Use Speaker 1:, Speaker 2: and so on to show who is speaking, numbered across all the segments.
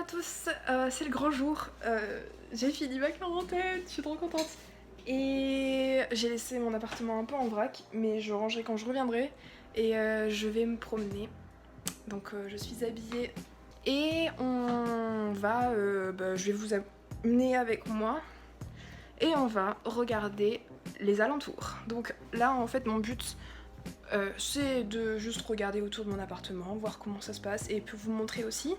Speaker 1: à tous, c'est le grand jour, j'ai fini ma quarantaine, je suis trop contente. Et j'ai laissé mon appartement un peu en vrac, mais je rangerai quand je reviendrai et je vais me promener. Donc je suis habillée et on va, je vais vous amener avec moi et on va regarder les alentours. Donc là en fait mon but c'est de juste regarder autour de mon appartement, voir comment ça se passe et puis vous montrer aussi.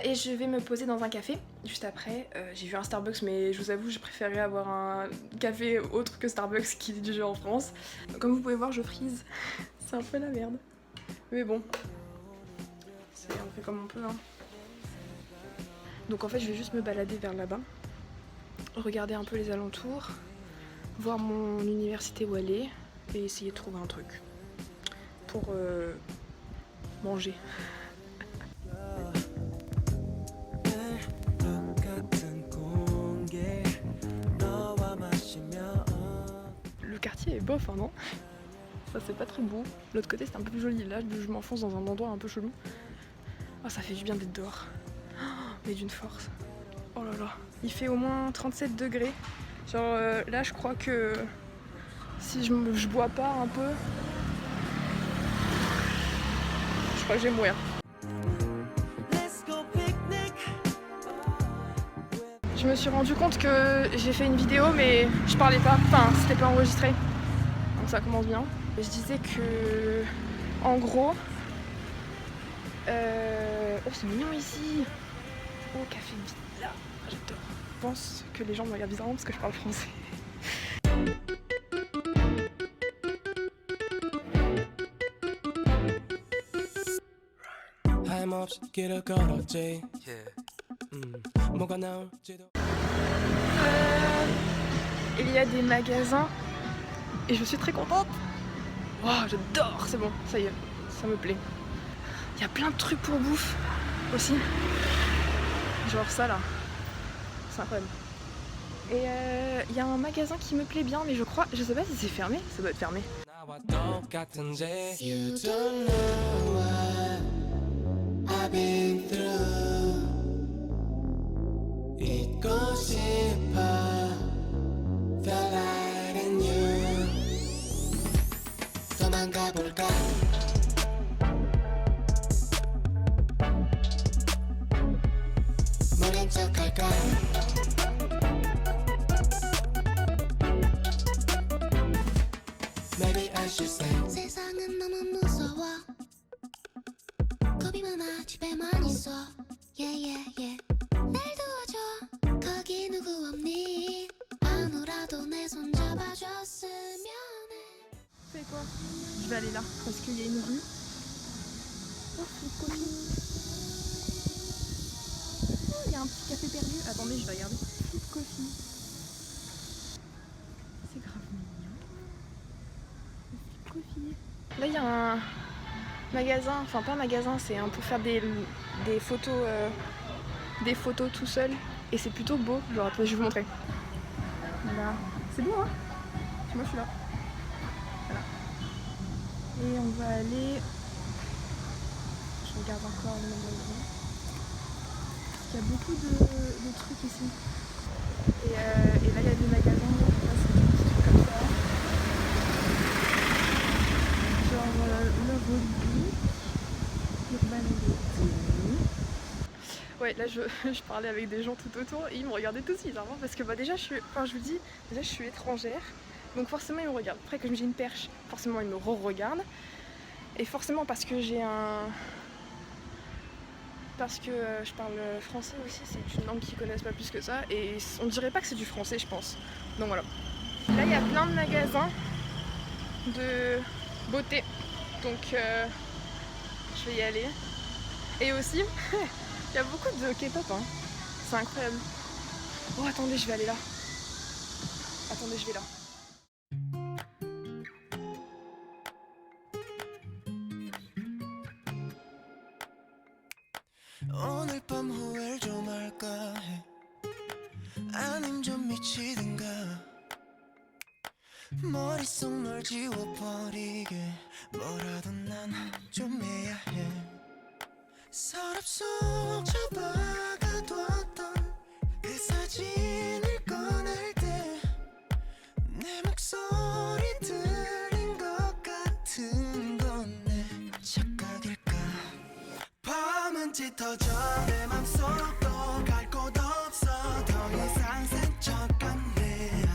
Speaker 1: Et je vais me poser dans un café juste après. J'ai vu un Starbucks mais je vous avoue j'ai préféré avoir un café autre que Starbucks qui est du jeu en France. Comme vous pouvez voir je frise, c'est un peu la merde. Mais bon, on fait comme on peut hein. Donc en fait je vais juste me balader vers là-bas, regarder un peu les alentours, voir mon université où elle est et essayer de trouver un truc pour manger. Le quartier est bof, hein, non? Ça c'est pas très beau. L'autre côté c'est un peu plus joli. Là je m'enfonce dans un endroit un peu chelou. Oh, ça fait du bien d'être dehors. Oh, mais d'une force. Oh là là. Il fait au moins 37 degrés. Genre là je crois que si je bois pas un peu, je crois que je vais mourir. Je me suis rendu compte que j'ai fait une vidéo mais je parlais pas, enfin c'était pas enregistré. Donc ça commence bien. Je disais que en gros oh c'est mignon ici. Oh café villa, j'adore. Je pense que les gens me regardent bizarrement parce que je parle français. Il y a des magasins et je suis très contente. Oh, j'adore, c'est bon, ça y est, ça me plaît. Il y a plein de trucs pour bouffe aussi. Genre ça là, c'est incroyable. Et il y a un magasin qui me plaît bien, mais je crois, je sais pas si c'est fermé, ça doit être fermé.
Speaker 2: 세상은 너무 무서워 겁이 많아 집에만 있어 yeah. 날 도와줘 거기 누구 없니 아무라도 내 손 잡아줬으면 해.
Speaker 1: C'est quoi? Je vais aller là parce qu'il y a une rue. Oh, c'est cool. Oh, il y a un petit café perdu. Attendez, je vais regarder. Food Coffee. C'est grave mignon. Food Coffee. Là, il y a un magasin, enfin pas un magasin, c'est un pour faire des photos tout seul. Et c'est plutôt beau. Genre, attendez, je vais vous montrer. Là, c'est beau, hein? Moi, je suis là. Voilà. Et on va aller. Je regarde encore le magasin. Il y a beaucoup de trucs ici. Et là il y a des magasins, là c'est des petits trucs comme ça. Genre le rugby, Urban Outfitters. Ouais là je parlais avec des gens tout autour et ils me regardaient tous bizarrement parce que déjà je vous dis, déjà je suis étrangère. Donc forcément ils me regardent. Après que j'ai une perche, forcément ils me re-regardent. Et forcément parce que j'ai un... Parce que je parle français aussi, c'est une langue qu'ils connaissent pas plus que ça. Et on dirait pas que c'est du français je pense. Donc voilà. Là il y a plein de magasins de beauté. Donc je vais y aller. Et aussi, il y a beaucoup de K-pop hein. C'est incroyable. Oh attendez, je vais aller là. Attendez, je vais là.
Speaker 3: 오늘 밤 후회를 좀 할까 해 아님 좀 미치든가 머릿속 널 지워버리게 뭐라도 난 좀 해야 해 서랍 속 접어가도 사진을 꺼낼 때 내 목소리 들린 것 같은 건 내 착각일까 밤은 짙어져 내 맘속도 갈 곳 없어 더 이상 센척같네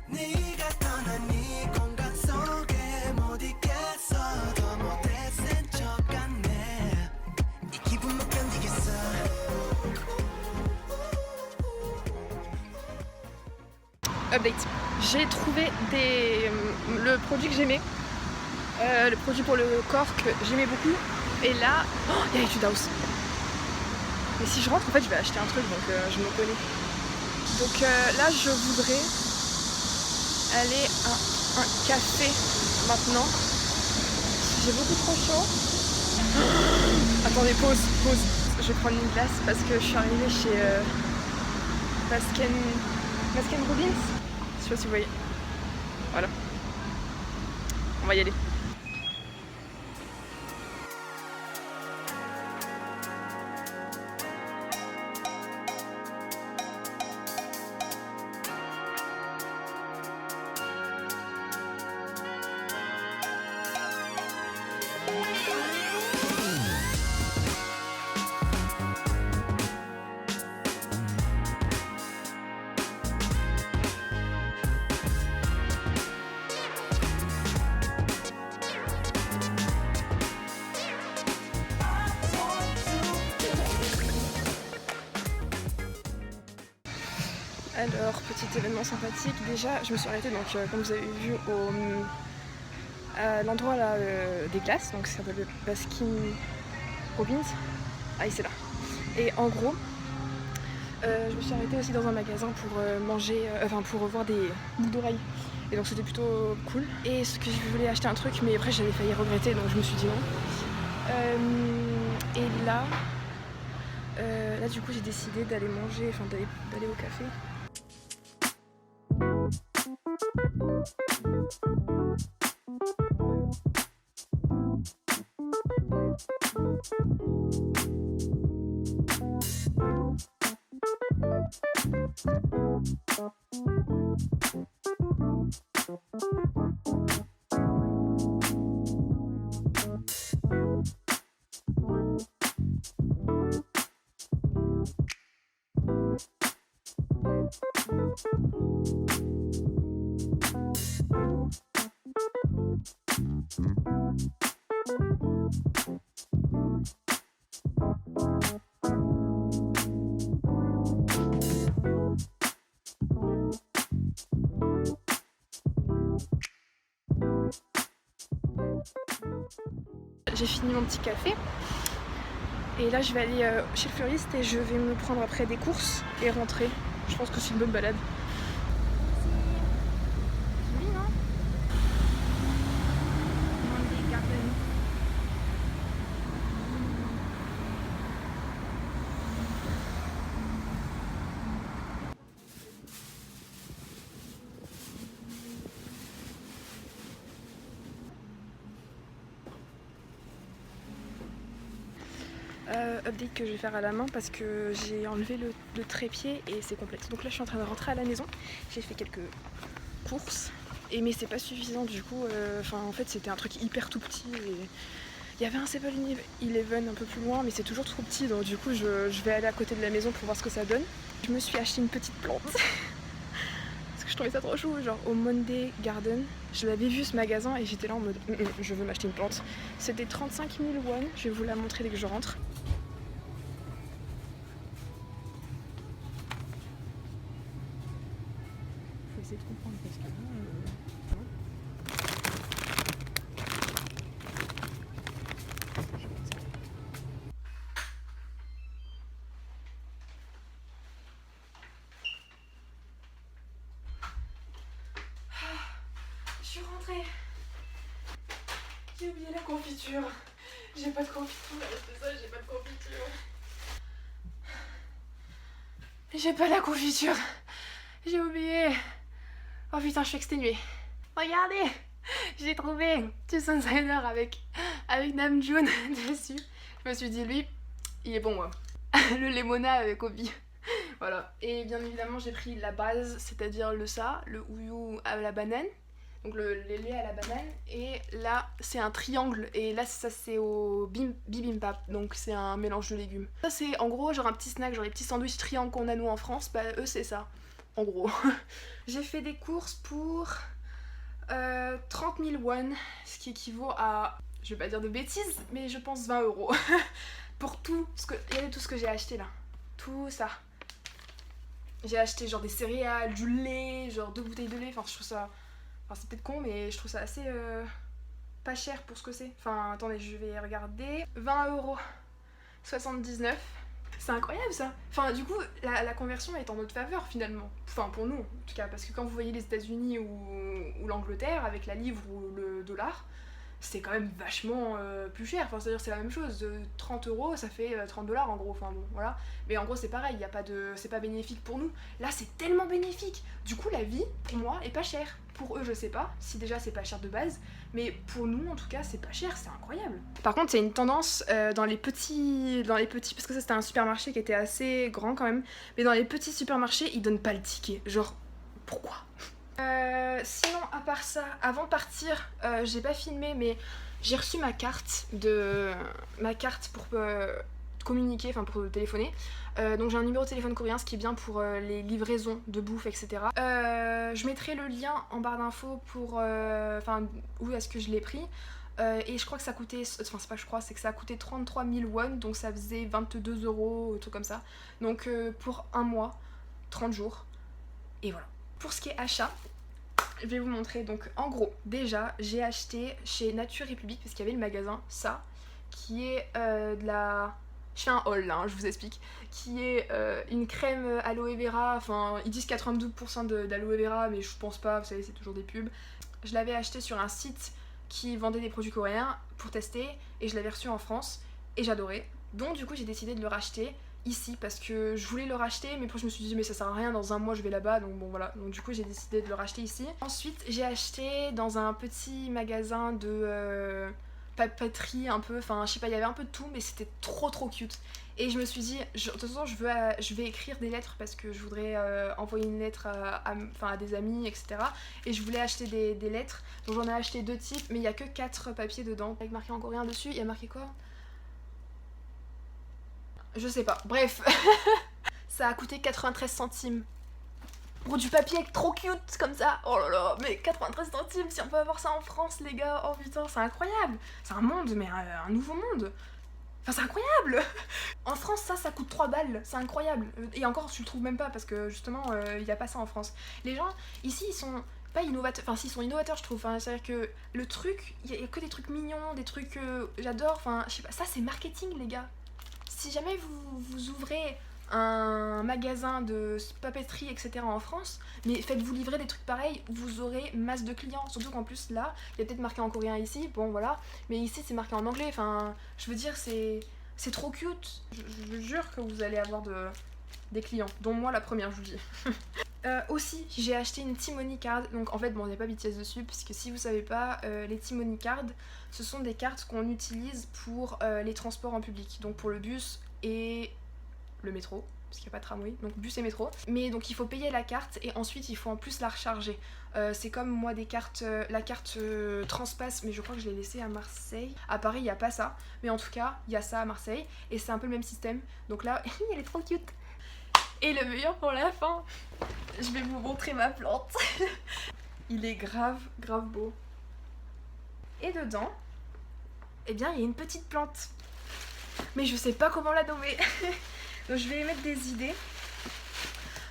Speaker 3: 네가 떠난 이 공간 속에 못 있겠어 더 못해 센척같네 이 기분 못 견디겠어
Speaker 1: Update. J'ai trouvé le produit que j'aimais, le produit pour le corps que j'aimais beaucoup. Et là, il y a Etude House. Mais si je rentre, en fait, je vais acheter un truc, donc je me connais. Donc là, je voudrais aller à un café maintenant. J'ai beaucoup trop chaud. Attendez, pause. Je vais prendre une glace parce que je suis arrivée chez Baskin Robbins. Je sais pas si vous voyez. Voilà. On va y aller. Alors, petit événement sympathique. Déjà, je me suis arrêtée, donc comme vous avez vu, à l'endroit là des glaces, donc ça s'appelle le Baskin Robbins. Ah, c'est là. Et en gros, je me suis arrêtée aussi dans un magasin pour manger, pour voir des boucles d'oreilles. Et donc c'était plutôt cool. Et ce que je voulais acheter un truc, mais après j'avais failli regretter, donc je me suis dit non. Et là, du coup j'ai décidé d'aller manger, d'aller au café. J'ai fini mon petit café et là je vais aller chez le fleuriste et je vais me prendre après des courses et rentrer. Je pense que c'est une bonne balade. Joli, non? Monday Garden. Update que je vais faire à la main parce que j'ai enlevé le trépied et c'est complexe. Donc là je suis en train de rentrer à la maison. J'ai fait quelques courses mais c'est pas suffisant du coup. En fait c'était un truc hyper tout petit. Et il y avait un 7-Eleven un peu plus loin mais c'est toujours trop petit, donc du coup je vais aller à côté de la maison pour voir ce que ça donne. Je me suis acheté une petite plante parce que je trouvais ça trop chou, genre au Monday Garden. Je l'avais vu ce magasin et j'étais là en mode je veux m'acheter une plante. C'était 35 000 won, je vais vous la montrer dès que je rentre. Faut essayer de comprendre parce que là... Je suis rentrée. J'ai oublié la confiture. J'ai pas de confiture, c'est ça, j'ai pas de confiture. J'ai pas la confiture. J'ai oublié. Oh putain, je suis exténuée. Regardez, j'ai trouvé Tucson Cider avec Namjoon dessus. Je me suis dit, lui, il est bon moi. Le Lemona avec Obi. Voilà. Et bien évidemment, j'ai pris la base, c'est-à-dire le ça, le ouyou à la banane. Donc les laits à la banane. Et là, c'est un triangle. Et là, ça, c'est au bibimbap. Donc c'est un mélange de légumes. Ça, c'est en gros genre un petit snack, genre les petits sandwichs triangles qu'on a nous en France. Bah, eux, c'est ça. En gros. J'ai fait des courses pour 30 000 won. Ce qui équivaut à, je vais pas dire de bêtises, mais je pense 20 €. Pour tout ce que... Regardez tout ce que j'ai acheté là. Tout ça. J'ai acheté genre des céréales, du lait, genre 2 bouteilles de lait. Enfin, je trouve ça... Enfin, c'est peut-être con, mais je trouve ça assez pas cher pour ce que c'est. Enfin, attendez, je vais regarder. 20,79 €. C'est incroyable ça. Enfin, du coup, la conversion est en notre faveur finalement. Enfin, pour nous en tout cas. Parce que quand vous voyez les États-Unis ou l'Angleterre avec la livre ou le dollar, c'est quand même vachement plus cher. Enfin, c'est-à-dire c'est la même chose. 30 € ça fait 30 $ en gros. Enfin bon, voilà. Mais en gros, c'est pareil. Y a pas de... C'est pas bénéfique pour nous. Là, c'est tellement bénéfique. Du coup, la vie, pour moi, est pas chère. Pour eux, je sais pas. Si déjà, c'est pas cher de base. Mais pour nous, en tout cas, c'est pas cher. C'est incroyable. Par contre, il y a une tendance dans les petits... Parce que ça, c'était un supermarché qui était assez grand quand même. Mais dans les petits supermarchés, ils donnent pas le ticket. Genre, pourquoi ? Sinon, à part ça, avant de partir, j'ai pas filmé, mais j'ai reçu ma carte pour communiquer, enfin pour téléphoner. Donc j'ai un numéro de téléphone coréen, ce qui est bien pour les livraisons de bouffe, etc. Je mettrai le lien en barre d'infos pour, où est-ce que je l'ai pris. Et je crois que ça coûtait, enfin c'est pas je crois, c'est que ça a coûté 33 000 won, donc ça faisait 22 €, un truc comme ça. Donc pour un mois, 30 jours, et voilà. Pour ce qui est achat, je vais vous montrer. Donc en gros, déjà j'ai acheté chez Nature République, parce qu'il y avait le magasin, ça, qui est de la... Je fais un haul là, hein, je vous explique. Qui est une crème aloe vera, enfin ils disent 92% d'aloe vera, mais je pense pas, vous savez c'est toujours des pubs. Je l'avais acheté sur un site qui vendait des produits coréens pour tester, et je l'avais reçu en France, et j'adorais. Donc du coup j'ai décidé de le racheter ici parce que je voulais le racheter, mais après je me suis dit mais ça sert à rien, dans un mois je vais là-bas, donc bon voilà. Donc du coup j'ai décidé de le racheter ici. Ensuite j'ai acheté dans un petit magasin de papeterie un peu, enfin je sais pas, il y avait un peu de tout, mais c'était trop cute. Et je me suis dit, de toute façon je vais écrire des lettres parce que je voudrais envoyer une lettre à des amis, etc. Et je voulais acheter des lettres, donc j'en ai acheté 2 types, mais il y a que 4 papiers dedans, avec marqué en coréen dessus. Il y a marqué quoi ? Je sais pas, bref. Ça a coûté 93 centimes. Pour du papier trop cute comme ça. Oh là là, mais 93 centimes, si on peut avoir ça en France les gars, oh putain, c'est incroyable. C'est un monde, mais un nouveau monde. Enfin c'est incroyable. En France ça coûte 3 balles, c'est incroyable. Et encore tu le trouves même pas parce que justement il y a pas ça en France. Les gens ici ils sont pas innovateurs, enfin s'ils sont innovateurs je trouve, enfin, c'est-à-dire que le truc, il y a que des trucs mignons, des trucs que j'adore, enfin je sais pas, ça c'est marketing les gars. Si jamais vous ouvrez un magasin de papeterie, etc. en France, mais faites-vous livrer des trucs pareils, vous aurez masse de clients. Surtout qu'en plus là, il y a peut-être marqué en coréen ici, bon voilà, mais ici c'est marqué en anglais, enfin, je veux dire, c'est trop cute. Je vous jure que vous allez avoir des clients, dont moi la première, je vous dis. Aussi, j'ai acheté une T-Money Card, donc en fait, bon, il n'y a pas BTS dessus, puisque si vous savez pas, les T-Money Card, ce sont des cartes qu'on utilise pour les transports en public, donc pour le bus et le métro, parce qu'il n'y a pas de tramway, donc bus et métro. Mais donc il faut payer la carte et ensuite il faut en plus la recharger. C'est comme moi des cartes, la carte Transpass, mais je crois que je l'ai laissée à Marseille. À Paris il n'y a pas ça, mais en tout cas il y a ça à Marseille et c'est un peu le même système. Donc là, elle est trop cute. Et le meilleur pour la fin, je vais vous montrer ma plante. Il est grave beau. Et dedans, eh bien il y a une petite plante. Mais je sais pas comment la nommer. Donc je vais émettre des idées.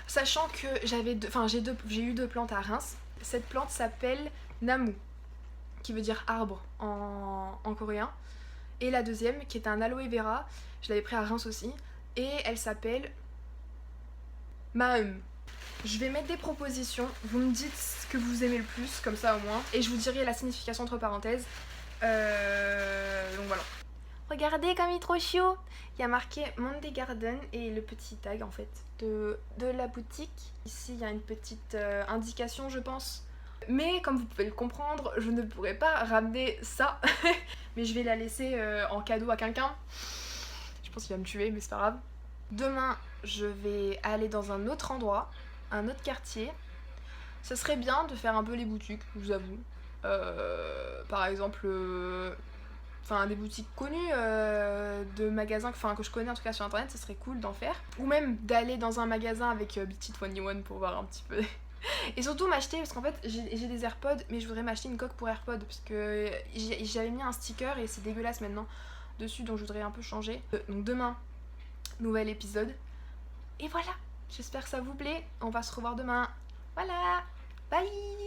Speaker 1: Sachant que j'ai eu 2 plantes à Reims. Cette plante s'appelle Namu, qui veut dire arbre en coréen. Et la deuxième, qui est un aloe vera, je l'avais pris à Reims aussi. Et elle s'appelle Maum. Je vais mettre des propositions, vous me dites ce que vous aimez le plus, comme ça au moins. Et je vous dirai la signification entre parenthèses. Donc voilà. Regardez comme il est trop chou. Il y a marqué Monday Garden et le petit tag en fait de la boutique. Ici il y a une petite indication je pense. Mais comme vous pouvez le comprendre, je ne pourrais pas ramener ça. Mais je vais la laisser en cadeau à quelqu'un. Je pense qu'il va me tuer mais c'est pas grave. Demain, je vais aller dans un autre endroit, un autre quartier. Ça serait bien de faire un peu les boutiques, je vous avoue. Par exemple, des boutiques connues de magasins que je connais en tout cas sur internet, ça serait cool d'en faire. Ou même d'aller dans un magasin avec Beat It 21 pour voir un petit peu. Et surtout m'acheter, parce qu'en fait j'ai des AirPods, mais je voudrais m'acheter une coque pour AirPods, parce que j'avais mis un sticker et c'est dégueulasse maintenant dessus, donc je voudrais un peu changer. Donc demain, nouvel épisode. Et voilà, j'espère que ça vous plaît. On va se revoir demain. Voilà, bye.